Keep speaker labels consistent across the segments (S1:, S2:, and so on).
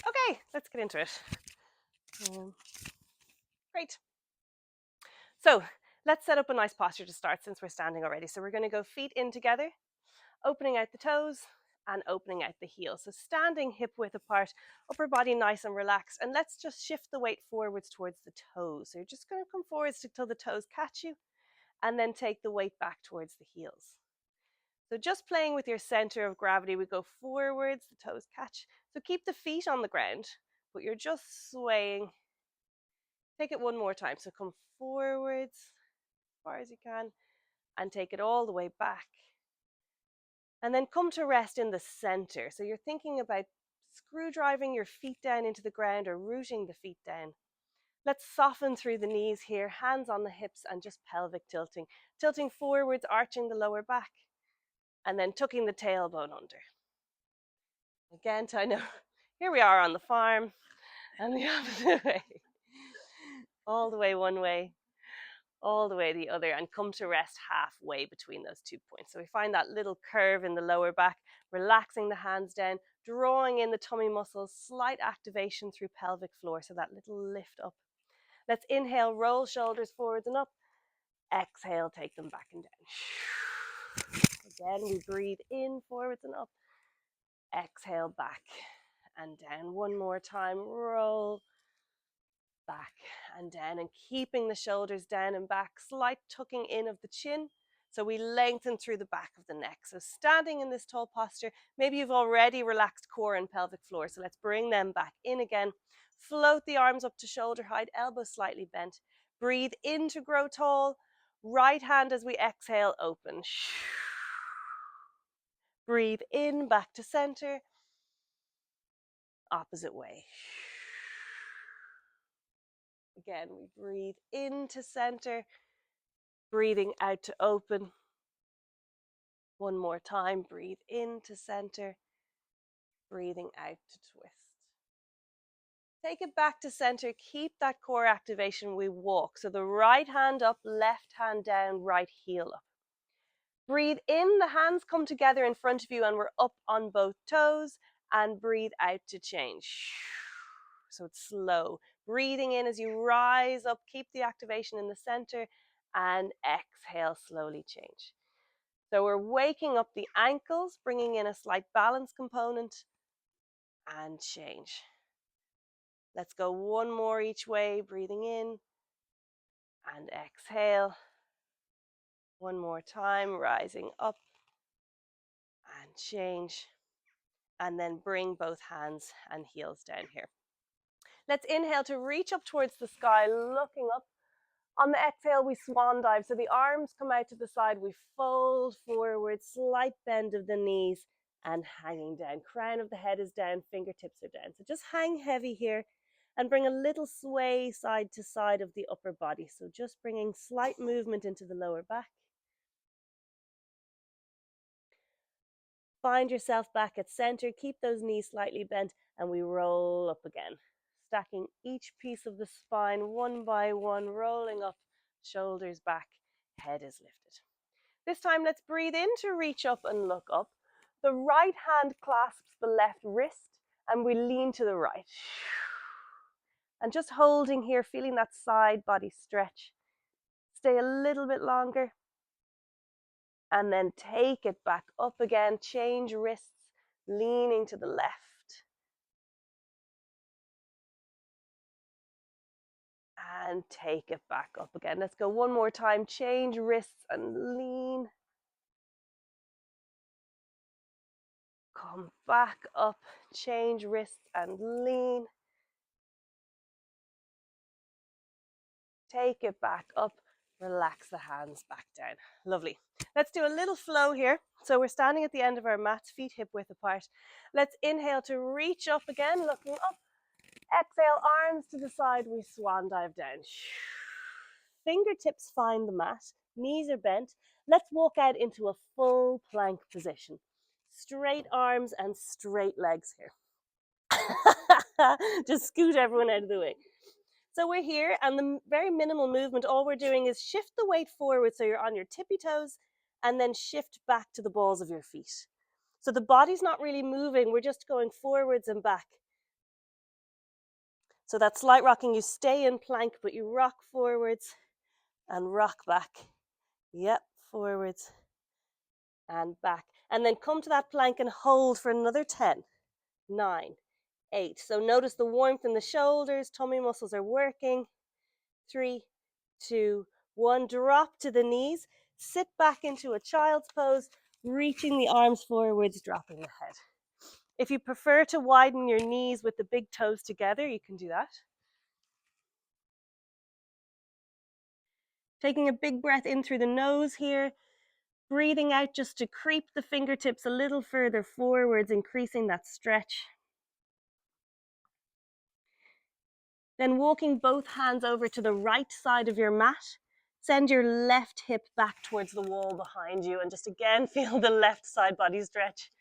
S1: Okay, let's get into it. Great. So let's set up a nice posture to start since we're standing already. So we're going to go feet in together, opening out the toes and opening out the heels. So standing hip width apart, upper body nice and relaxed. And let's just shift the weight forwards towards the toes. So you're just going to come forwards till the toes catch you and then take the weight back towards the heels. So just playing with your center of gravity, we go forwards, the toes catch. So keep the feet on the ground, but you're just swaying. Take it one more time. So come forwards as far as you can and take it all the way back. And then come to rest in the center. So you're thinking about screw driving your feet down into the ground or rooting the feet down. Let's soften through the knees here, hands on the hips and just pelvic tilting. Tilting forwards, arching the lower back and then tucking the tailbone under. Again, I know, here we are on the farm and the opposite way. All the way one way, all the way the other, and come to rest halfway between those 2 points. So we find that little curve in the lower back, relaxing the hands down, drawing in the tummy muscles, slight activation through pelvic floor, so that little lift up. Let's inhale, roll shoulders forwards and up. Exhale, take them back and down. Again, we breathe in, forwards and up. Exhale, back and down. One more time, roll back and down, and keeping the shoulders down and back, slight tucking in of the chin. So we lengthen through the back of the neck. So standing in this tall posture, maybe you've already relaxed core and pelvic floor. So let's bring them back in again. Float the arms up to shoulder height, elbows slightly bent. Breathe in to grow tall. Right hand as we exhale, open. Breathe in, back to center. Opposite way. Again, we breathe into center, breathing out to open. One more time, breathe into center, breathing out to twist. Take it back to center, keep that core activation, we walk. So the right hand up, left hand down, right heel up. Breathe in, the hands come together in front of you and we're up on both toes, and breathe out to change. So it's slow. Breathing in as you rise up, keep the activation in the center, and exhale, slowly change. So we're waking up the ankles, bringing in a slight balance component, and change. Let's go one more each way, breathing in and exhale. One more time, rising up and change. And then bring both hands and heels down here. Let's inhale to reach up towards the sky, looking up. On the exhale, we swan dive. So the arms come out to the side, we fold forward, slight bend of the knees and hanging down. Crown of the head is down, fingertips are down. So just hang heavy here and bring a little sway side to side of the upper body. So just bringing slight movement into the lower back. Find yourself back at center, keep those knees slightly bent, and we roll up again. Stacking each piece of the spine one by one, rolling up, shoulders back, head is lifted. This time, let's breathe in to reach up and look up. The right hand clasps the left wrist, and we lean to the right. And just holding here, feeling that side body stretch. Stay a little bit longer. And then take it back up again, change wrists, leaning to the left. And take it back up again. Let's go one more time, change wrists and lean. Come back up, change wrists and lean. Take it back up, relax the hands back down. Lovely. Let's do a little flow here. So we're standing at the end of our mats, feet hip width apart. Let's inhale to reach up again, looking up. Exhale, arms to the side, we swan dive down. Fingertips find the mat, knees are bent. Let's walk out into a full plank position. Straight arms and straight legs here. Just scoot everyone out of the way. So we're here, and the very minimal movement, all we're doing is shift the weight forward so you're on your tippy toes, and then shift back to the balls of your feet. So the body's not really moving, we're just going forwards and back. So that slight rocking, you stay in plank, but you rock forwards and rock back. Yep, forwards and back. And then come to that plank and hold for another 10, 9, 8. So notice the warmth in the shoulders, tummy muscles are working. 3, 2, 1. Drop to the knees. Sit back into a child's pose, reaching the arms forwards, dropping the head. If you prefer to widen your knees with the big toes together, you can do that. Taking a big breath in through the nose here, breathing out just to creep the fingertips a little further forwards, increasing that stretch. Then walking both hands over to the right side of your mat. Send your left hip back towards the wall behind you and just again feel the left side body stretch.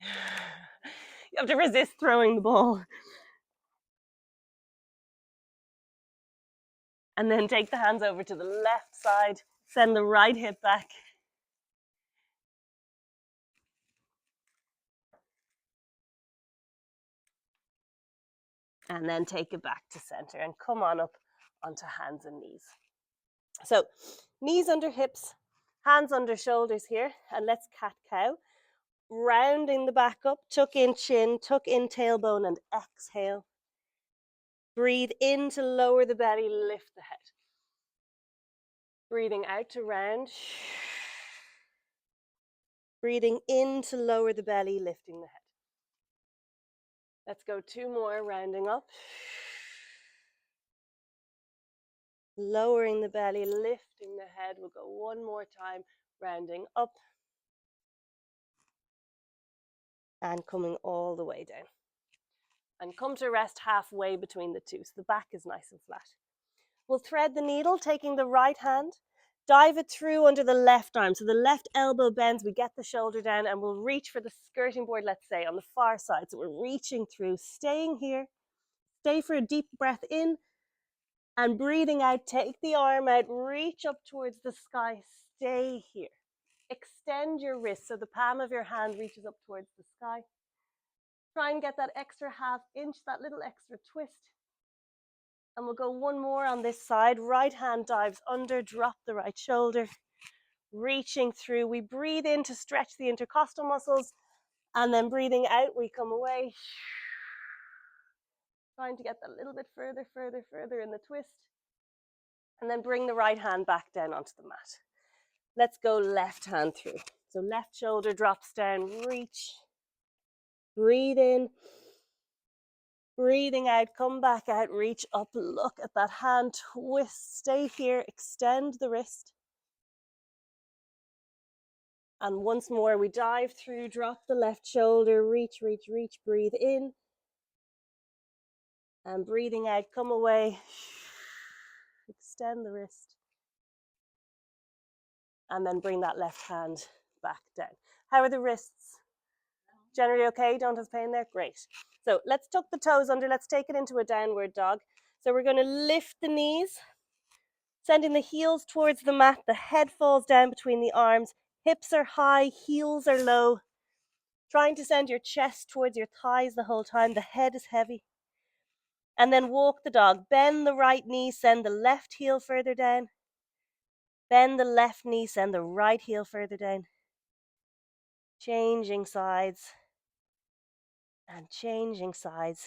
S1: You have to resist throwing the ball. And then take the hands over to the left side. Send the right hip back. And then take it back to center and come on up onto hands and knees. So knees under hips, hands under shoulders here, and let's cat-cow. Rounding the back up, tuck in chin, tuck in tailbone, and exhale. Breathe in to lower the belly, lift the head. Breathing out to round. Breathing in to lower the belly, lifting the head. Let's go 2 more, rounding up. Lowering the belly, lifting the head. We'll go 1 more time, rounding up. And coming all the way down. And come to rest halfway between the two, so the back is nice and flat. We'll thread the needle, taking the right hand, dive it through under the left arm. So the left elbow bends, we get the shoulder down, and we'll reach for the skirting board, let's say, on the far side. So we're reaching through, staying here. Stay for a deep breath in, and breathing out, take the arm out, reach up towards the sky, stay here. Extend your wrist so the palm of your hand reaches up towards the sky. Try and get that extra ½ inch, that little extra twist. And we'll go 1 more on this side. Right hand dives under, drop the right shoulder. Reaching through, we breathe in to stretch the intercostal muscles. And then breathing out, we come away. Trying to get that a little bit further, further, further in the twist. And then bring the right hand back down onto the mat. Let's go left hand through. So left shoulder drops down, reach. Breathe in. Breathing out, come back out, reach up, look at that hand, twist, stay here, extend the wrist. And once more, we dive through, drop the left shoulder, reach, reach, reach, breathe in. And breathing out, come away, extend the wrist. And then bring that left hand back down. How are the wrists? Generally okay? Don't have pain there? Great. So let's tuck the toes under. Let's take it into a downward dog. So we're going to lift the knees, sending the heels towards the mat. The head falls down between the arms. Hips are high, heels are low. Trying to send your chest towards your thighs the whole time. The head is heavy. And then walk the dog. Bend the right knee, send the left heel further down. Bend the left knee, send the right heel further down. Changing sides. And changing sides.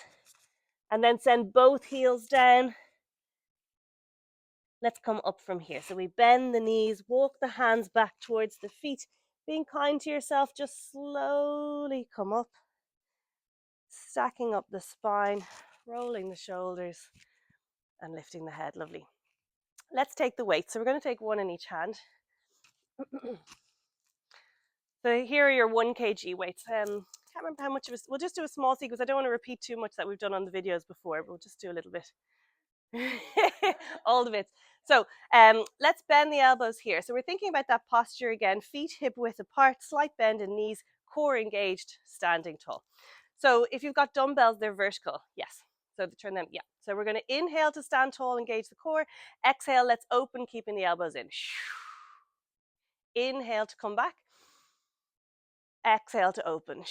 S1: And then send both heels down. Let's come up from here. So we bend the knees, walk the hands back towards the feet. Being kind to yourself, just slowly come up. Stacking up the spine, rolling the shoulders, and lifting the head. Lovely. Let's take the weights. So we're going to take 1 in each hand. So here are your 1 kg weights. I can't remember how much it was. We'll just do a small sequence. I don't want to repeat too much that we've done on the videos before, but we'll just do a little bit. All the bits. So let's bend the elbows here. So we're thinking about that posture again. Feet hip width apart, slight bend in knees, core engaged, standing tall. So if you've got dumbbells, they're vertical. Yes. So turn them, yeah. So we're going to inhale to stand tall, engage the core. Exhale, let's open, keeping the elbows in. Inhale to come back. Exhale to open.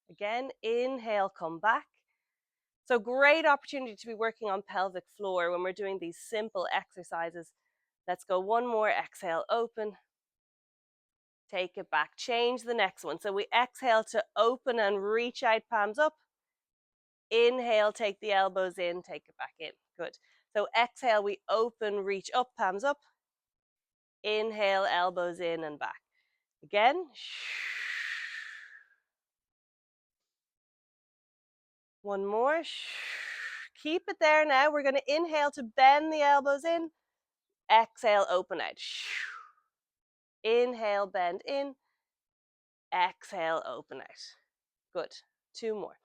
S1: Again, inhale, come back. So great opportunity to be working on pelvic floor when we're doing these simple exercises. Let's go one more. Exhale, open. Take it back. Change the next one. So we exhale to open and reach out, palms up. Inhale, take the elbows in, take it back in. Good. So exhale, we open, reach up, palms up. Inhale, elbows in and back. Again. One more. Keep it there now. We're going to inhale to bend the elbows in. Exhale, open out. Inhale, bend in. Exhale, open out. Good. Two more.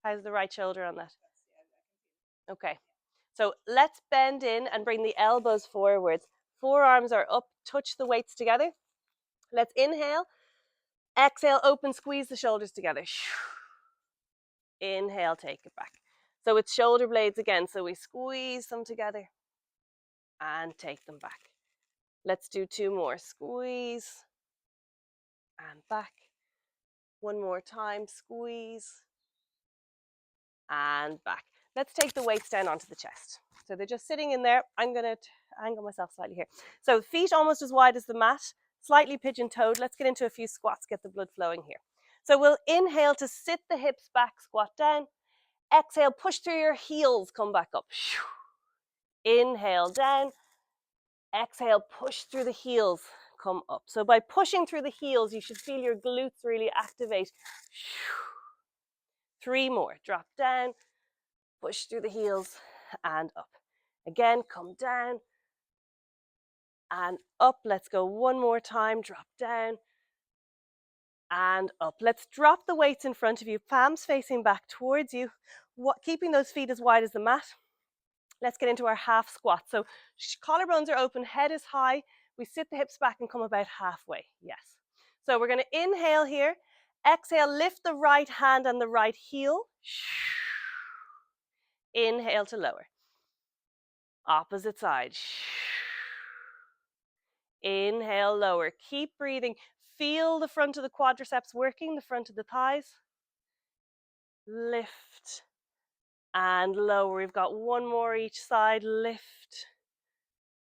S1: How's the right shoulder on that? Okay. So let's bend in and bring the elbows forwards. Forearms are up. Touch the weights together. Let's inhale. Exhale, open, squeeze the shoulders together. Inhale, take it back. So it's shoulder blades again. So we squeeze them together and take them back. Let's do two more. Squeeze and back. One more time. Squeeze and back. Let's take the weights down onto the chest. So they're just sitting in there. I'm going to angle myself slightly here. So feet almost as wide as the mat, slightly pigeon-toed. Let's get into a few squats, get the blood flowing here. So we'll inhale to sit the hips back, squat down. Exhale, push through your heels, come back up. Inhale, down. Exhale, push through the heels, come up. So by pushing through the heels, you should feel your glutes really activate. Three more. Drop down, push through the heels and up. Again, come down and up. Let's go one more time. Drop down and up. Let's drop the weights in front of you, palms facing back towards you, keeping those feet as wide as the mat. Let's get into our half squat. So collarbones are open, head is high. We sit the hips back and come about halfway. Yes. So we're going to inhale here. Exhale, lift the right hand and the right heel. Inhale to lower. Opposite side. Inhale, lower. Keep breathing. Feel the front of the quadriceps working, the front of the thighs. Lift and lower. We've got one more each side. Lift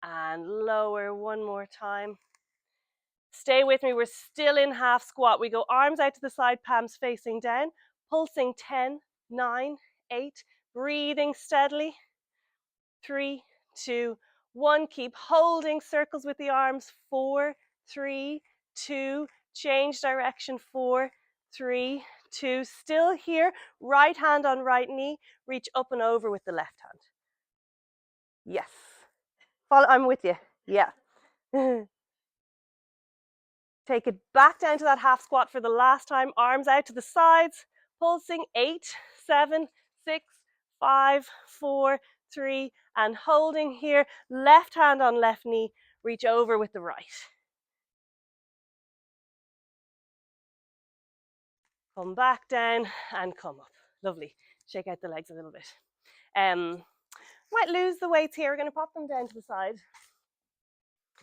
S1: and lower one more time. Stay with me. We're still in half squat. We go arms out to the side, palms facing down. Pulsing 10, 9, 8. Breathing steadily. 3, 2, 1. Keep holding circles with the arms. 4, 3, 2. Change direction. 4, 3, 2. Still here. Right hand on right knee. Reach up and over with the left hand. Yes. Follow. I'm with you. Yeah. Take it back down to that half squat for the last time. Arms out to the sides. Pulsing 8, 7, 6, 5, 4, 3, and holding here. Left hand on left knee. Reach over with the right. Come back down and come up. Lovely. Shake out the legs a little bit. Might lose the weights here. We're going to pop them down to the side.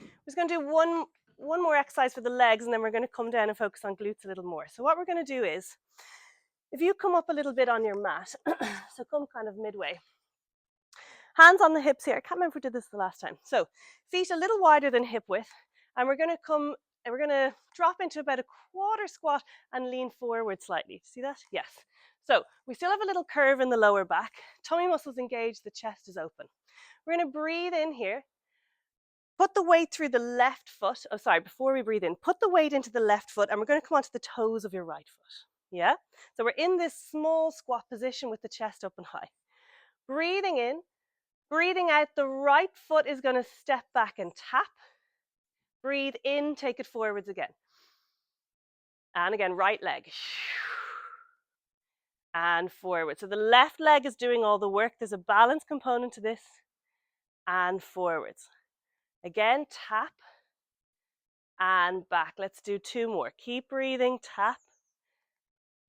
S1: We're just going to do one more exercise for the legs, and then we're going to come down and focus on glutes a little more. So what we're going to do is, if you come up a little bit on your mat, so come kind of midway. Hands on the hips here. I can't remember if we did this the last time. So feet a little wider than hip width, and we're going to drop into about a quarter squat and lean forward slightly. See that? Yes. So we still have a little curve in the lower back. Tummy muscles engaged, the chest is open. We're going to breathe in here. Put the weight through the left foot. Oh, sorry, before we breathe in, put the weight into the left foot, and we're going to come onto the toes of your right foot. Yeah? So we're in this small squat position with the chest up and high. Breathing in, breathing out, the right foot is going to step back and tap. Breathe in, take it forwards again. And again, right leg. And forward. So the left leg is doing all the work. There's a balance component to this. And forwards. Again, tap. And back. Let's do two more. Keep breathing, tap.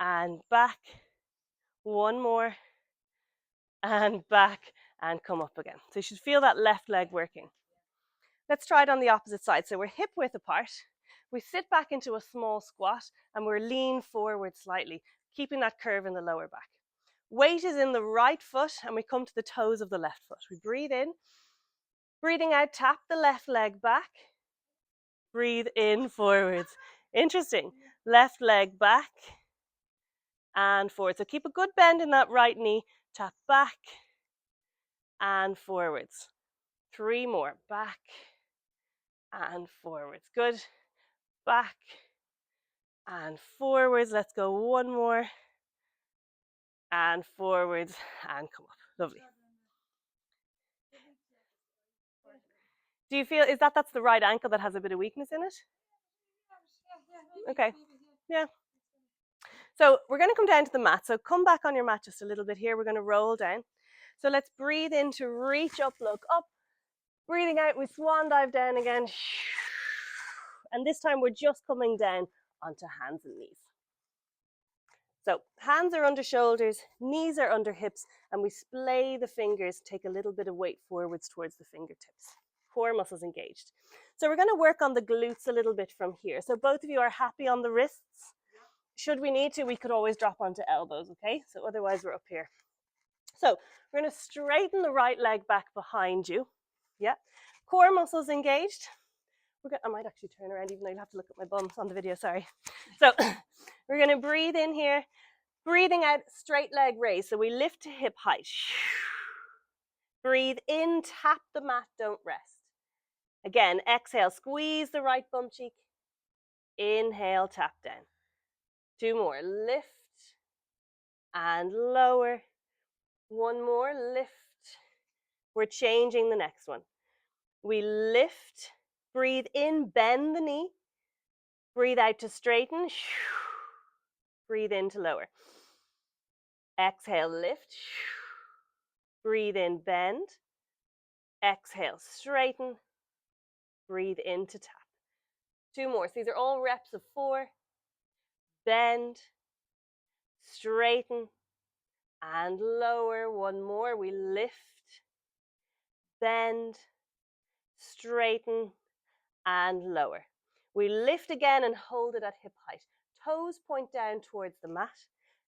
S1: And back. One more. And back. And come up again. So you should feel that left leg working. Let's try it on the opposite side. So we're hip width apart. We sit back into a small squat and we're lean forward slightly, keeping that curve in the lower back. Weight is in the right foot and we come to the toes of the left foot. We breathe in, breathing out, tap the left leg back, breathe in forwards. Interesting. Left leg back and forward. So keep a good bend in that right knee, tap back and forwards. 3 more, back and forwards. Good. Back and forwards. Let's go 1 more. And forwards and come up. Lovely. Do you feel, that's the right ankle that has a bit of weakness in it? Okay. Yeah. So we're going to come down to the mat. So come back on your mat just a little bit here. We're going to roll down. So let's breathe in to reach up, look up. Breathing out, we swan dive down again. And this time we're just coming down onto hands and knees. So hands are under shoulders, knees are under hips, and we splay the fingers, take a little bit of weight forwards towards the fingertips. Core muscles engaged. So we're going to work on the glutes a little bit from here. So both of you are happy on the wrists. Should we need to, we could always drop onto elbows, okay? So otherwise we're up here. So we're going to straighten the right leg back behind you. Yeah. Core muscles engaged. I might actually turn around, even though you'll have to look at my bum on the video, sorry. So we're going to breathe in here. Breathing out, straight leg raise. So we lift to hip height. Breathe in, tap the mat, don't rest. Again, exhale, squeeze the right bum cheek. Inhale, tap down. 2 more, lift and lower. 1 more, lift. We're changing the next one. We lift, breathe in, bend the knee. Breathe out to straighten. Breathe in to lower. Exhale, lift. Breathe in, bend. Exhale, straighten. Breathe in to tap. 2 more. So these are all reps of 4. Bend, straighten, and lower. 1 more. We lift, bend, straighten, and lower. We lift again and hold it at hip height. Toes point down towards the mat.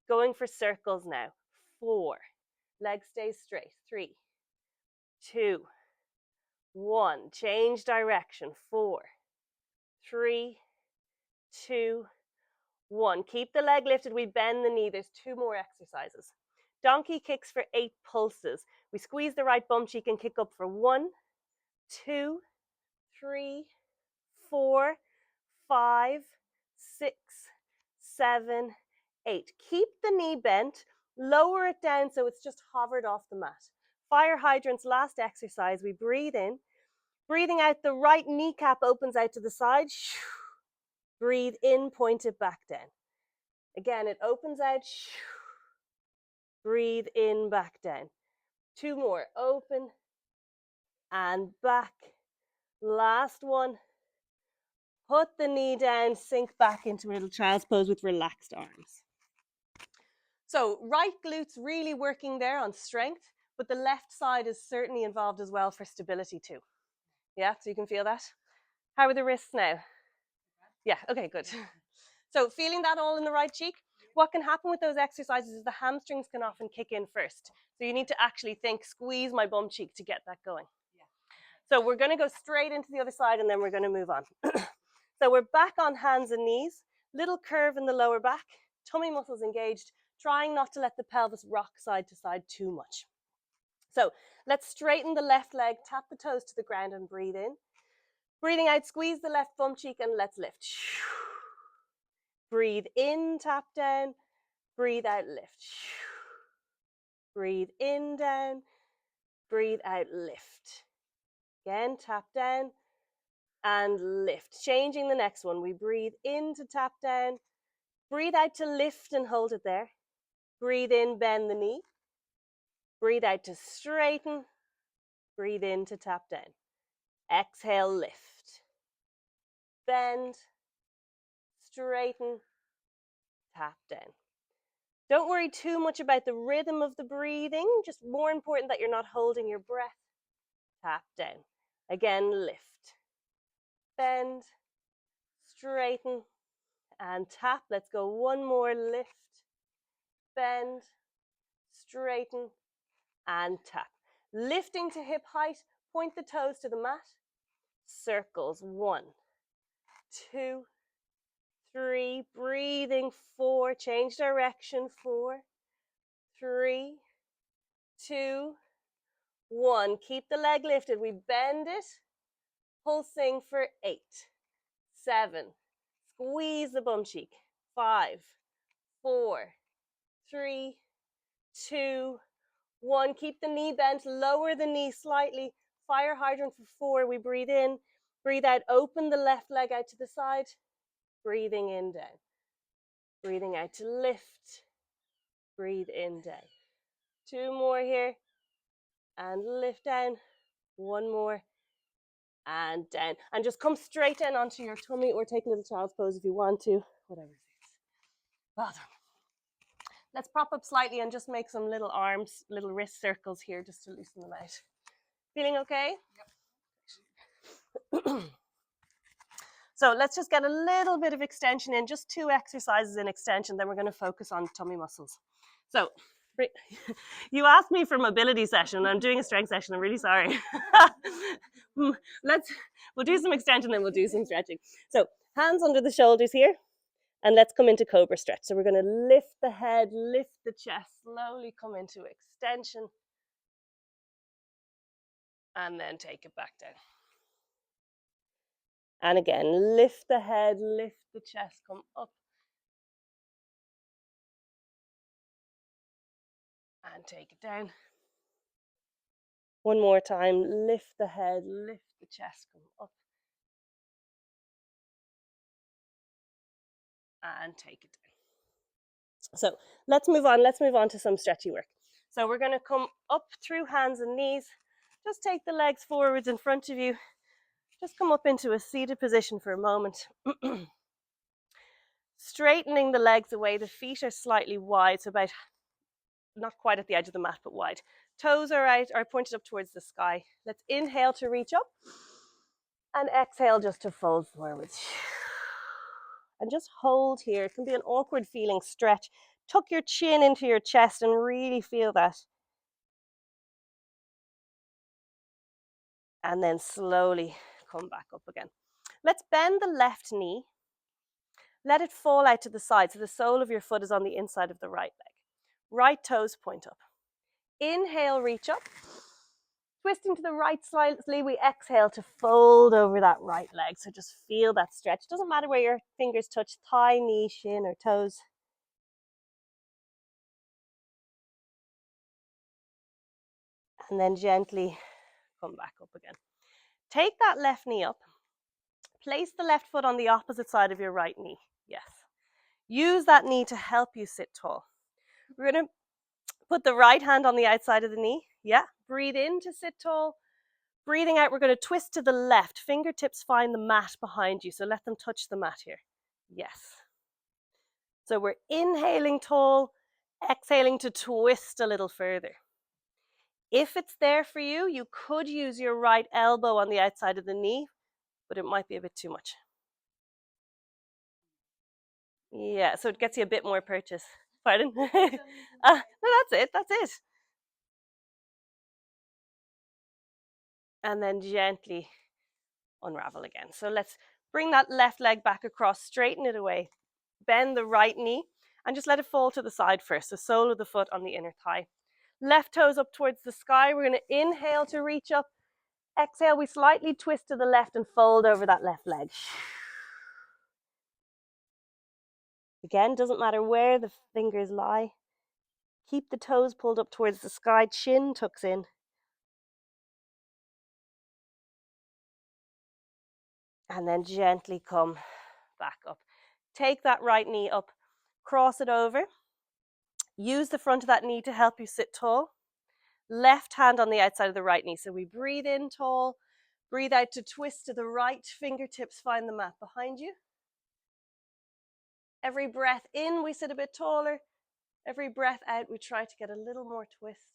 S1: Going for circles now. 4. Legs stay straight. 3, 2, 1. Change direction. 4, 3, 2, 1. Keep the leg lifted. We bend the knee. There's 2 more exercises. Donkey kicks for 8 pulses. We squeeze the right bum cheek and kick up for 1, 2, 3, 4, 5, 6, 7, 8. Keep the knee bent. Lower it down so it's just hovered off the mat. Fire hydrants, last exercise. We breathe in. Breathing out, the right kneecap opens out to the side. Breathe in, point it back down. Again, it opens out. Breathe in, back down. 2 more. Open and back. Last one. Put the knee down, sink back into a little child's pose with relaxed arms. So right glutes really working there on strength, but the left side is certainly involved as well for stability too. Yeah, so you can feel that? How are the wrists now? Yeah, okay, good. So feeling that all in the right cheek? What can happen with those exercises is the hamstrings can often kick in first. So you need to actually think, squeeze my bum cheek to get that going. So we're going to go straight into the other side and then we're going to move on. So we're back on hands and knees, little curve in the lower back, tummy muscles engaged, trying not to let the pelvis rock side to side too much. So let's straighten the left leg, tap the toes to the ground and breathe in. Breathing out, squeeze the left bum cheek and let's lift. Breathe in, tap down. Breathe out, lift. Breathe in, down. Breathe out, lift. Again, tap down and lift. Changing the next one. We breathe in to tap down. Breathe out to lift and hold it there. Breathe in, bend the knee. Breathe out to straighten. Breathe in to tap down. Exhale, lift. Bend. Straighten. Tap down. Don't worry too much about the rhythm of the breathing. Just more important that you're not holding your breath. Tap down. Again, lift. Bend. straighten, and tap. Let's go one more, lift, bend, straighten, and tap. Lifting to hip height, point the toes to the mat, circles, 1, 2, 3, breathing, 4, change direction, 4, 3, 2, 1. Keep the leg lifted. We bend it, pulsing for 8, 7, squeeze the bum cheek, 5, 4, 3, 2, 1. Keep the knee bent, lower the knee slightly, fire hydrant for 4. We breathe in, breathe out, open the left leg out to the side, breathing in, down, breathing out to lift, breathe in, down. 2 more here, and lift down, 1 more, and down. And just come straight in onto your tummy, or take a little child's pose if you want to, whatever it is. Well done. Let's prop up slightly and just make some little arms, little wrist circles here just to loosen them out. Feeling okay? Yep. So let's just get a little bit of extension in, just 2 exercises in extension, then we're going to focus on tummy muscles. So you asked me for mobility session, I'm doing a strength session, I'm really sorry. We'll do some extension, then we'll do some stretching. So hands under the shoulders here, and let's come into cobra stretch. So we're going to lift the head, lift the chest, slowly come into extension, and then take it back down. And again, lift the head, lift the chest, come up, and take it down. One more time, lift the head, lift the chest, come up, and take it down. So let's move on to some stretchy work. So we're going to come up through hands and knees. Just take the legs forwards in front of you. Just come up into a seated position for a moment. Straightening the legs away, the feet are slightly wide, so about not quite at the edge of the mat, but wide. Toes are out, are pointed up towards the sky. Let's inhale to reach up, and exhale just to fold forwards. And just hold here. It can be an awkward feeling stretch. Tuck your chin into your chest and really feel that. And then slowly come back up again. Let's bend the left knee. Let it fall out to the side, so the sole of your foot is on the inside of the right leg. Right toes point up. Inhale, reach up. Twisting to the right slightly, we exhale to fold over that right leg. So just feel that stretch. Doesn't matter where your fingers touch, thigh, knee, shin, or toes. And then gently come back up again. Take that left knee up. Place the left foot on the opposite side of your right knee. Yes. Use that knee to help you sit tall. We're going to put the right hand on the outside of the knee. Yeah. Breathe in to sit tall. Breathing out, we're going to twist to the left. Fingertips find the mat behind you, so let them touch the mat here. Yes. So we're inhaling tall, exhaling to twist a little further. If it's there for you, you could use your right elbow on the outside of the knee, but it might be a bit too much. Yeah, so it gets you a bit more purchase. Pardon? No, that's it. And then gently unravel again. So let's bring that left leg back across, straighten it away, bend the right knee, and just let it fall to the side first. The sole of the foot on the inner thigh. Left toes up towards the sky. We're going to inhale to reach up. Exhale, we slightly twist to the left and fold over that left leg. Again, doesn't matter where the fingers lie. Keep the toes pulled up towards the sky, chin tucks in. And then gently come back up. Take that right knee up, cross it over. Use the front of that knee to help you sit tall. Left hand on the outside of the right knee. So we breathe in tall, breathe out to twist to the right, fingertips find the mat behind you. Every breath in, we sit a bit taller. Every breath out, we try to get a little more twist.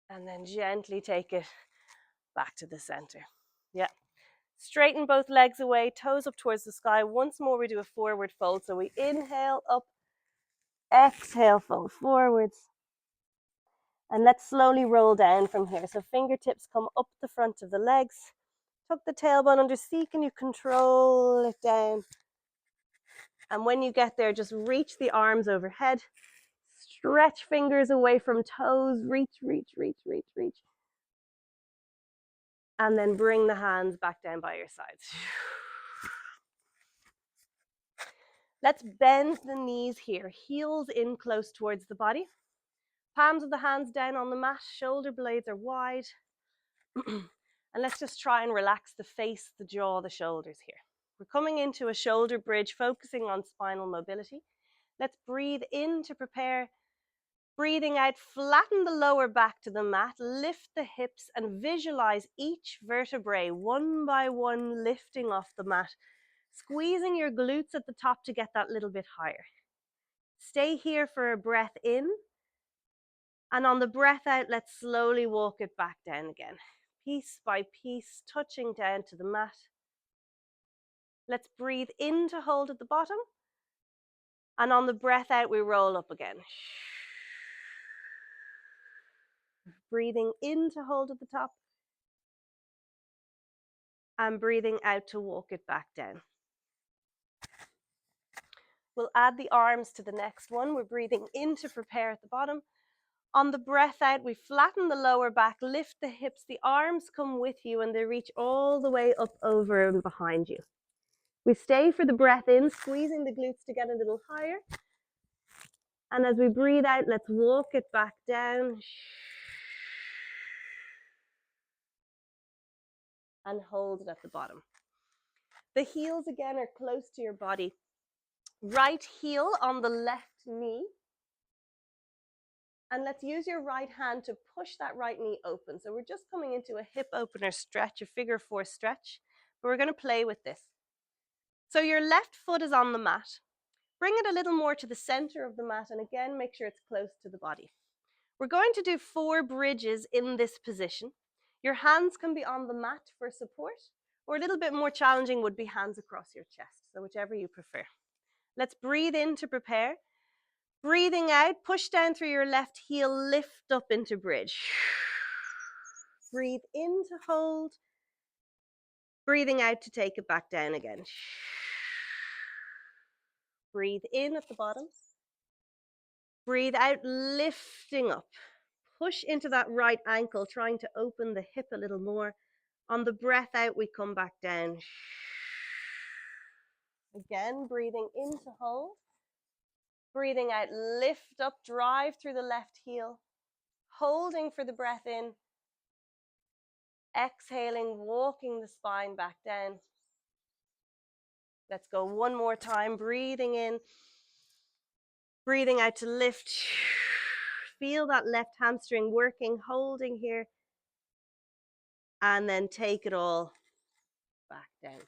S1: And then gently take it back to the center. Yeah. Straighten both legs away, toes up towards the sky. Once more, we do a forward fold. So we inhale up, exhale, fold forwards. And let's slowly roll down from here. So fingertips come up the front of the legs. Tuck the tailbone under. See, can you control it down? And when you get there, just reach the arms overhead. Stretch fingers away from toes. Reach, reach, reach, reach, reach. And then bring the hands back down by your sides. Let's bend the knees here. Heels in close towards the body. Palms of the hands down on the mat. Shoulder blades are wide. And let's just try and relax the face, the jaw, the shoulders here. We're coming into a shoulder bridge, focusing on spinal mobility. Let's breathe in to prepare. Breathing out, flatten the lower back to the mat, lift the hips and visualize each vertebrae one by one lifting off the mat, squeezing your glutes at the top to get that little bit higher. Stay here for a breath in, and on the breath out, let's slowly walk it back down again. Piece by piece, touching down to the mat. Let's breathe in to hold at the bottom, and on the breath out, we roll up again. Breathing in to hold at the top, and breathing out to walk it back down. We'll add the arms to the next one. We're breathing in to prepare at the bottom. On the breath out, we flatten the lower back, lift the hips, the arms come with you and they reach all the way up over and behind you. We stay for the breath in, squeezing the glutes to get a little higher. And as we breathe out, let's walk it back down. And hold it at the bottom. The heels again are close to your body. Right heel on the left knee. And let's use your right hand to push that right knee open. So we're just coming into a hip opener stretch, a figure four stretch, but we're going to play with this. So your left foot is on the mat. Bring it a little more to the center of the mat, and again, make sure it's close to the body. We're going to do 4 bridges in this position. Your hands can be on the mat for support, or a little bit more challenging would be hands across your chest, so whichever you prefer. Let's breathe in to prepare. Breathing out, push down through your left heel, lift up into bridge. Breathe in to hold. Breathing out to take it back down again. Breathe in at the bottom. Breathe out, lifting up. Push into that right ankle, trying to open the hip a little more. On the breath out, we come back down. Again, breathing in to hold. Breathing out, lift up, drive through the left heel. Holding for the breath in. Exhaling, walking the spine back down. Let's go one more time. Breathing in. Breathing out to lift. Feel that left hamstring working, holding here. And then take it all back down.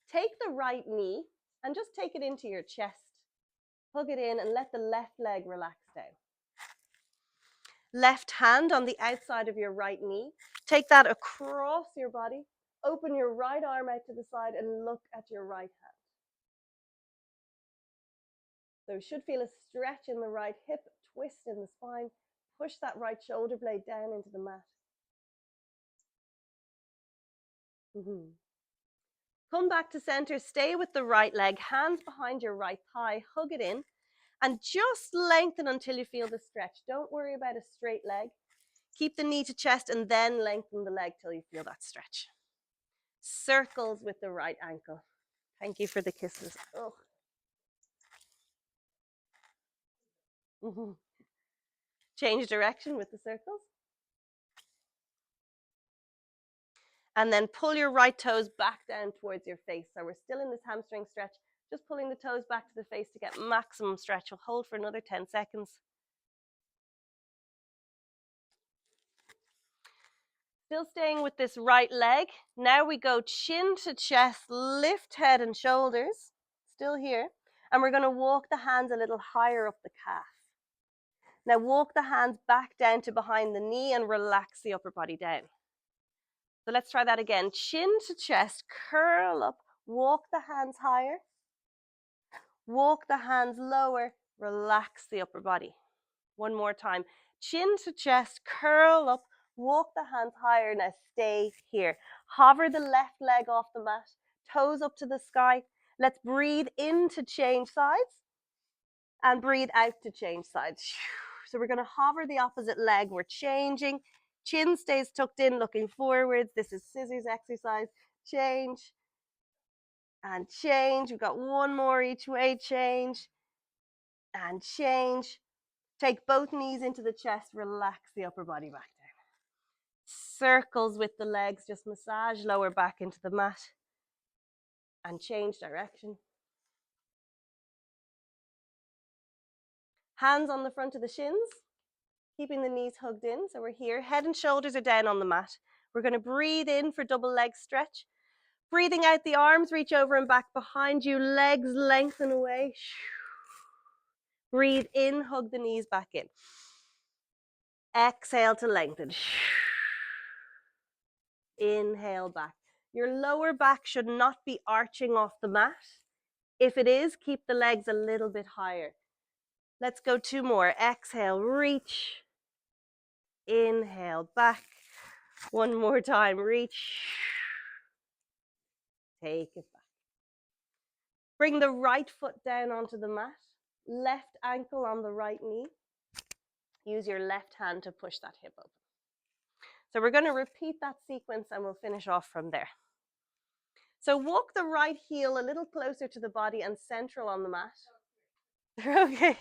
S1: Take the right knee and just take it into your chest. Hug it in and let the left leg relax down. Left hand on the outside of your right knee. Take that across your body. Open your right arm out to the side and look at your right hand. So you should feel a stretch in the right hip, twist in the spine. Push that right shoulder blade down into the mat. Come back to center, stay with the right leg, hands behind your right thigh, hug it in, and just lengthen until you feel the stretch. Don't worry about a straight leg. Keep the knee to chest and then lengthen the leg till you feel that stretch. Circles with the right ankle. Thank you for the kisses. Change direction with the circles. And then pull your right toes back down towards your face. So we're still in this hamstring stretch, just pulling the toes back to the face to get maximum stretch. We'll hold for another 10 seconds. Still staying with this right leg. Now we go chin to chest, lift head and shoulders. Still here. And we're going to walk the hands a little higher up the calf. Now walk the hands back down to behind the knee and relax the upper body down. So let's try that again. Chin to chest, curl up, walk the hands higher, walk the hands lower, relax the upper body. One more time. Chin to chest, curl up, walk the hands higher. Now stay here. Hover the left leg off the mat, toes up to the sky. Let's breathe in to change sides and breathe out to change sides. So we're going to hover the opposite leg. We're changing. Chin stays tucked in, looking forwards. This is scissors exercise. Change and change. We've got one more each way. Change and change. Take both knees into the chest. Relax the upper body back down. Circles with the legs. Just massage lower back into the mat and change direction. Hands on the front of the shins, keeping the knees hugged in. So we're here. Head and shoulders are down on the mat. We're going to breathe in for double leg stretch. Breathing out, the arms reach over and back behind you. Legs lengthen away. Breathe in, hug the knees back in. Exhale to lengthen. Inhale back. Your lower back should not be arching off the mat. If it is, keep the legs a little bit higher. Let's go two more. Exhale, reach. Inhale, back. One more time, reach. Take it back. Bring the right foot down onto the mat. Left ankle on the right knee. Use your left hand to push that hip open. So we're going to repeat that sequence and we'll finish off from there. So walk the right heel a little closer to the body and central on the mat. Okay.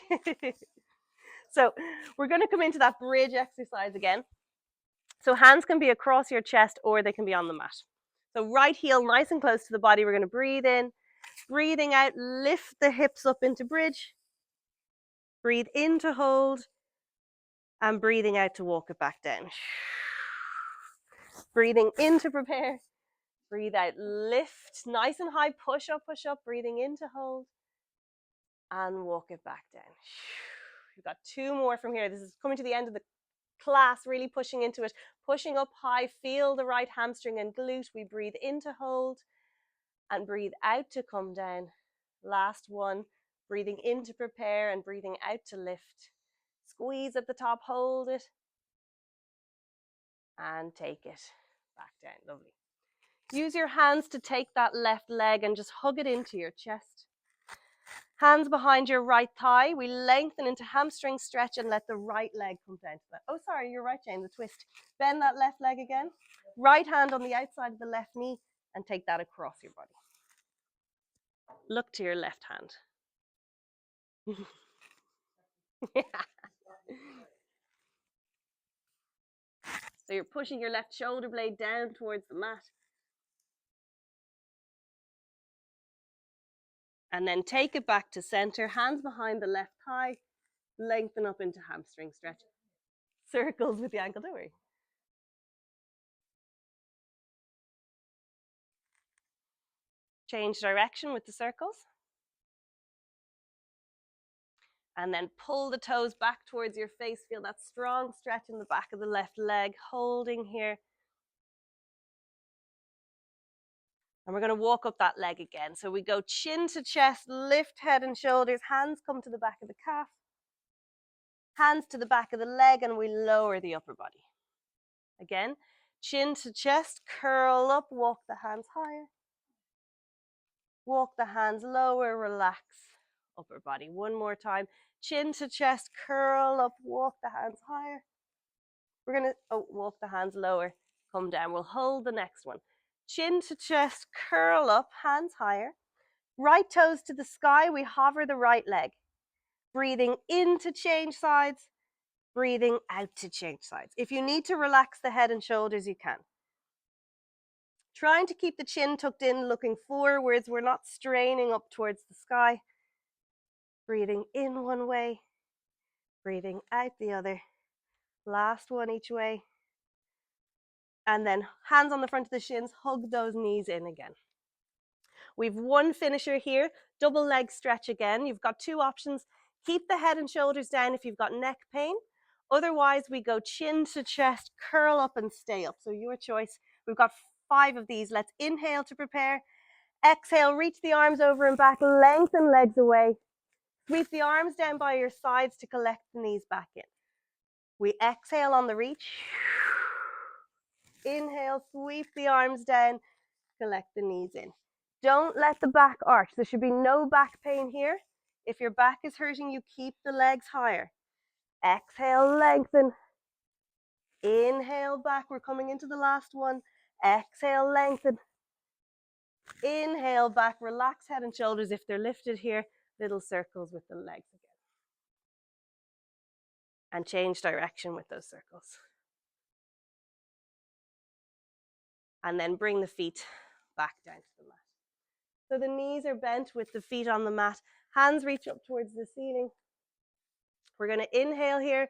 S1: So we're going to come into that bridge exercise again. So hands can be across your chest or they can be on the mat. So right heel nice and close to the body. We're going to breathe in, breathing out, lift the hips up into bridge. Breathe in to hold and breathing out to walk it back down. Breathing in to prepare. Breathe out, lift, nice and high, push up, breathing in to hold and walk it back down. We've got two more from here. This is coming to the end of the class, really pushing into it. Pushing up high, feel the right hamstring and glute. We breathe in to hold and breathe out to come down. Last one, breathing in to prepare and breathing out to lift. Squeeze at the top, hold it and take it back down. Lovely. Use your hands to take that left leg and just hug it into your chest. Hands behind your right thigh. We lengthen into hamstring stretch and let the right leg come down to that. Oh, sorry, you're right, Jane, the twist. Bend that left leg again. Right hand on the outside of the left knee and take that across your body. Look to your left hand. Yeah. So you're pushing your left shoulder blade down towards the mat. And then take it back to center, hands behind the left thigh, lengthen up into hamstring stretch. Circles with the ankle, don't worry. Change direction with the circles. And then pull the toes back towards your face. Feel that strong stretch in the back of the left leg, holding here. And we're going to walk up that leg again. So we go chin to chest, lift head and shoulders, hands come to the back of the calf, hands to the back of the leg, and we lower the upper body. Again, chin to chest, curl up, walk the hands higher. Walk the hands lower, relax upper body. One more time. Chin to chest, curl up, walk the hands higher. We're going to walk the hands lower, come down. We'll hold the next one. Chin to chest, curl up, hands higher. Right toes to the sky, we hover the right leg. Breathing in to change sides, breathing out to change sides. If you need to relax the head and shoulders, you can. Trying to keep the chin tucked in, looking forwards. We're not straining up towards the sky. Breathing in one way, breathing out the other. Last one each way. And then hands on the front of the shins, hug those knees in again. We've one finisher here, double leg stretch again. You've got two options. Keep the head and shoulders down if you've got neck pain. Otherwise, we go chin to chest, curl up and stay up. So your choice. We've got 5 of these. Let's inhale to prepare. Exhale, reach the arms over and back, lengthen legs away. Sweep the arms down by your sides to collect the knees back in. We exhale on the reach. Inhale, sweep the arms down, collect the knees in. Don't let the back arch. There should be no back pain here. If your back is hurting you, keep the legs higher. Exhale, lengthen. Inhale back. We're coming into the last one. Exhale, lengthen. Inhale back. Relax head and shoulders if they're lifted here. Little circles with the legs again. And change direction with those circles. And then bring the feet back down to the mat. So the knees are bent with the feet on the mat. Hands reach up towards the ceiling. We're going to inhale here.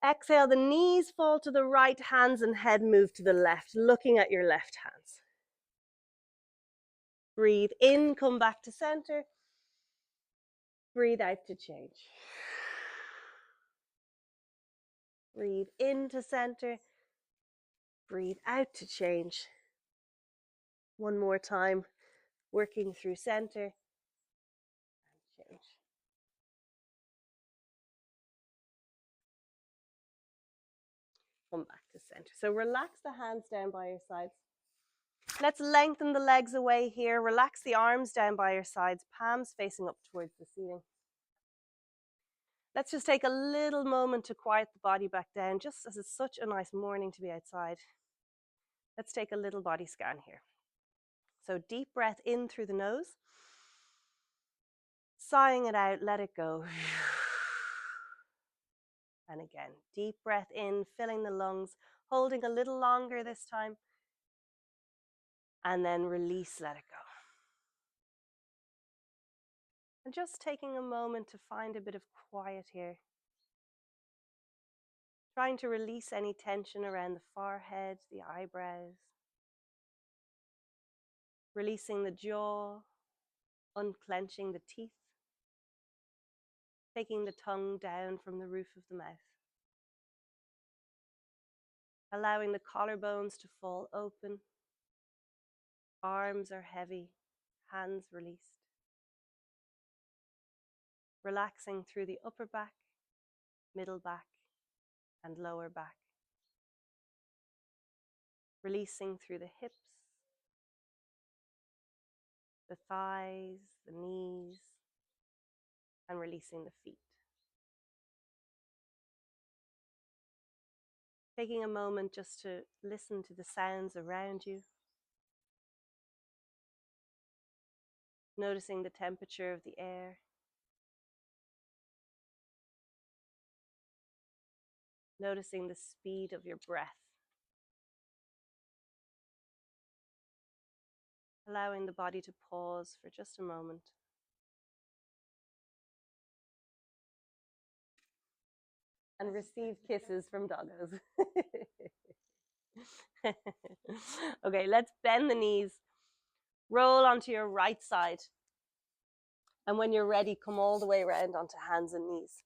S1: Exhale, the knees fall to the right, hands and head move to the left, looking at your left hands. Breathe in, come back to center. Breathe out to change. Breathe into center. Breathe out to change. One more time, working through center and change. Come back to center. So relax the hands down by your sides. Let's lengthen the legs away here. Relax the arms down by your sides, palms facing up towards the ceiling. Let's just take a little moment to quiet the body back down, just as it's such a nice morning to be outside. Let's take a little body scan here. So deep breath in through the nose. Sighing it out, let it go. And again, deep breath in, filling the lungs, holding a little longer this time. And then release, let it go. And just taking a moment to find a bit of quiet here. Trying to release any tension around the forehead, the eyebrows. Releasing the jaw, unclenching the teeth. Taking the tongue down from the roof of the mouth. Allowing the collarbones to fall open. Arms are heavy, hands released. Relaxing through the upper back, middle back, and lower back. Releasing through the hips, the thighs, the knees, and releasing the feet. Taking a moment just to listen to the sounds around you. Noticing the temperature of the air. Noticing the speed of your breath. Allowing the body to pause for just a moment. And receive kisses from doggos. Okay, let's bend the knees. Roll onto your right side. And when you're ready, come all the way around onto hands and knees.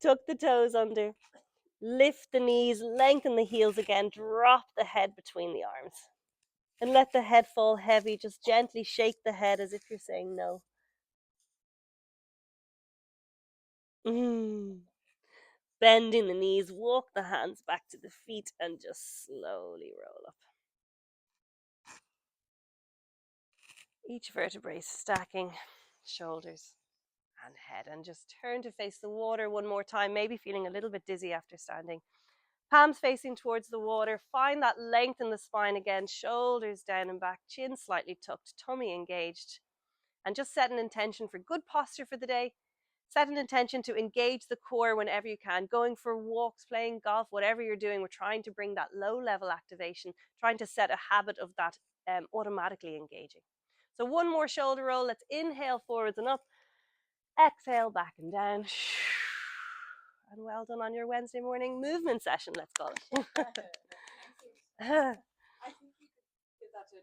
S1: Tuck the toes under. Lift the knees, lengthen the heels again. Drop the head between the arms. And let the head fall heavy. Just gently shake the head as if you're saying no. Bending the knees, walk the hands back to the feet and just slowly roll up. Each vertebrae stacking, shoulders and head. And just turn to face the water one more time, maybe feeling a little bit dizzy after standing. Palms facing towards the water. Find that length in the spine again, shoulders down and back, chin slightly tucked, tummy engaged. And just set an intention for good posture for the day. Set an intention to engage the core whenever you can, going for walks, playing golf, whatever you're doing. We're trying to bring that low level activation, trying to set a habit of that automatically engaging. So one more shoulder roll. Let's inhale forwards and up. Exhale back and down. And well done on your Wednesday morning movement session, let's call it.